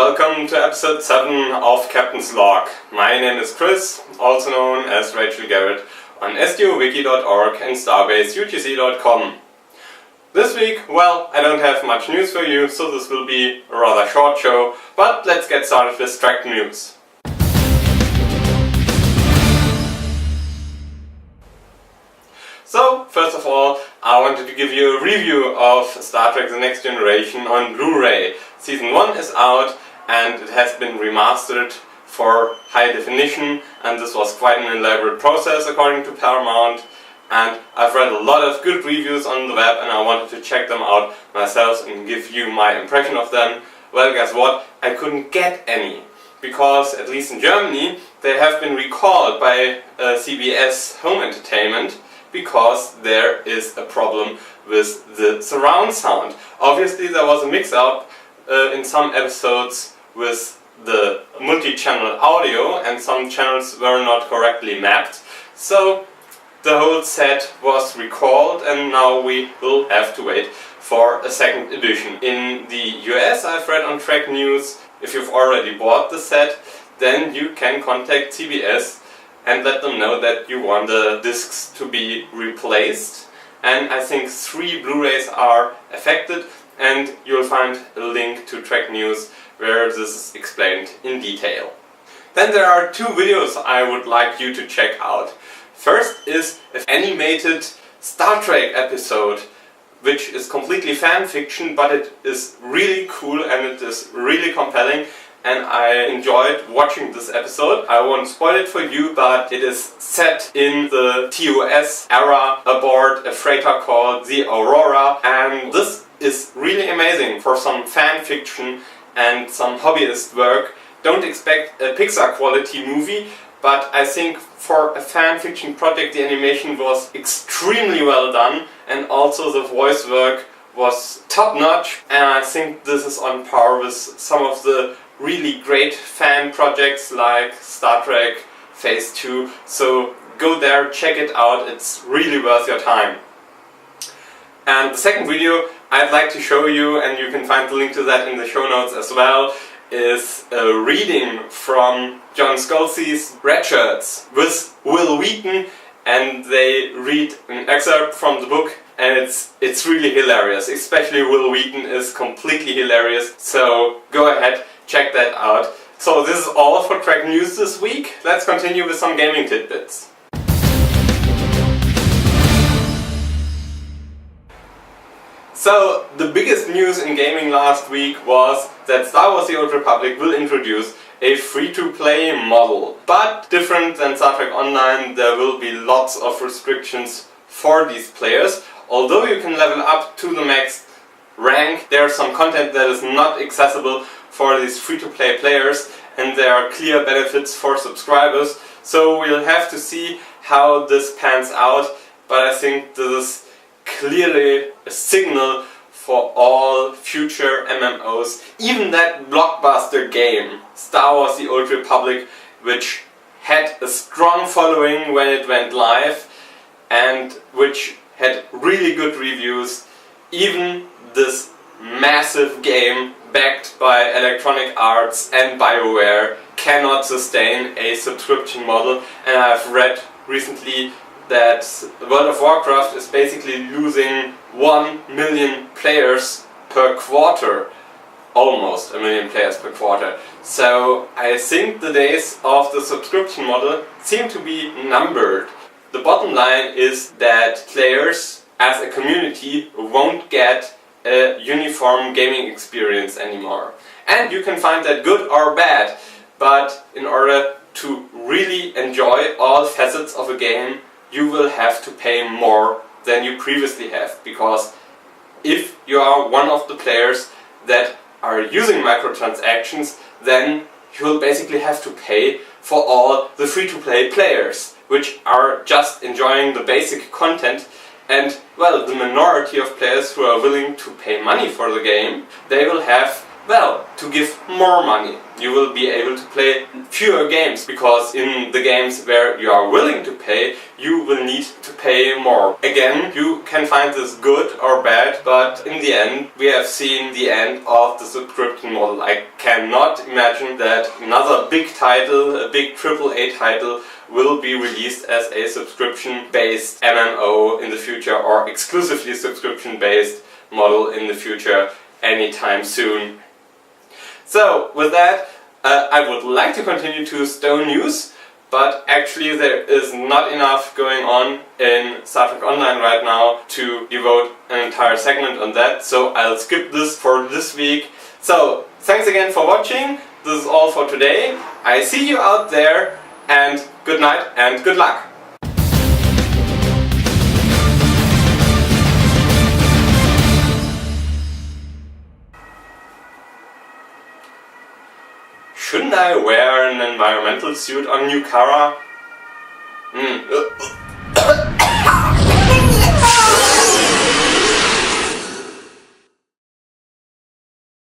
welcome to episode 7 of Captain's Log. My name is Chris, also known as Rachel Garrett, on sdowiki.org and starbaseutc.com. This week, well, I don't have much news for you, so this will be a rather short show, but let's get started with Trek news. So, first of all, I wanted to give you a review of Star Trek The Next Generation on Blu-ray. Season 1 is out and it has been remastered for high definition, and this was quite an elaborate process according to Paramount. And I've read a lot of good reviews on the web and I wanted to check them out myself and give you my impression of them. Well, guess what? I couldn't get any. Because, at least in Germany, they have been recalled by CBS Home Entertainment because there is a problem with the surround sound. Obviously there was a mix-up in some episodes with the multi-channel audio and some channels were not correctly mapped. So the whole set was recalled and now we will have to wait for a second edition. In the US, I've read on Trek News, if you've already bought the set, then you can contact CBS and let them know that you want the discs to be replaced. And I think 3 Blu-rays are affected, and you'll find a link to Trek News where this is explained in detail. Then there are 2 videos I would like you to check out. First is an animated Star Trek episode, which is completely fan fiction, but it is really cool and it is really compelling. And I enjoyed watching this episode. I won't spoil it for you, but it is set in the TOS era aboard a freighter called the Aurora, and this is really amazing for some fan fiction and some hobbyist work. Don't expect a Pixar quality movie, but I think for a fan fiction project the animation was extremely well done and also the voice work was top notch, and I think this is on par with some of the really great fan projects like Star Trek Phase 2, so go there, check it out, it's really worth your time. And the second video I'd like to show you, and you can find the link to that in the show notes as well, is a reading from John Scalzi's Redshirts with Will Wheaton, and they read an excerpt from the book. And it's really hilarious, especially Will Wheaton is completely hilarious, so go ahead, check that out. So this is all for Trek News this week. Let's continue with some gaming tidbits. So the biggest news in gaming last week was that Star Wars The Old Republic will introduce a free-to-play model. But different than Star Trek Online, there will be lots of restrictions for these players. Although you can level up to the max rank, there's some content that is not accessible for these free-to-play players, and there are clear benefits for subscribers. So we'll have to see how this pans out, but I think this is clearly a signal for all future MMOs. Even that blockbuster game, Star Wars The Old Republic, which had a strong following when it went live and which had really good reviews, even this massive game backed by Electronic Arts and BioWare cannot sustain a subscription model. And I've read recently that World of Warcraft is basically losing 1 million players per quarter. Almost 1 million players per quarter. So I think the days of the subscription model seem to be numbered. The bottom line is that players as a community won't get a uniform gaming experience anymore. And you can find that good or bad, but in order to really enjoy all facets of a game, you will have to pay more than you previously have. Because if you are one of the players that are using microtransactions, then you will basically have to pay for all the free-to-play players, which are just enjoying the basic content. And, well, the minority of players who are willing to pay money for the game, they will have, well, to give more money. you will be able to play fewer games, because in the games where you are willing to pay, you will need to pay more. Again, you can find this good or bad, but in the end we have seen the end of the subscription model. I cannot imagine that another big title, a big AAA title, will be released as a subscription-based MMO in the future, or exclusively subscription-based model in the future anytime soon. So with that, I would like to continue to Stone News, but actually there is not enough going on in Star Trek Online right now to devote an entire segment on that, so I'll skip this for this week. So thanks again for watching. This is all for today. I see you out there, and good night and good luck. Shouldn't I wear an environmental suit on New Kara?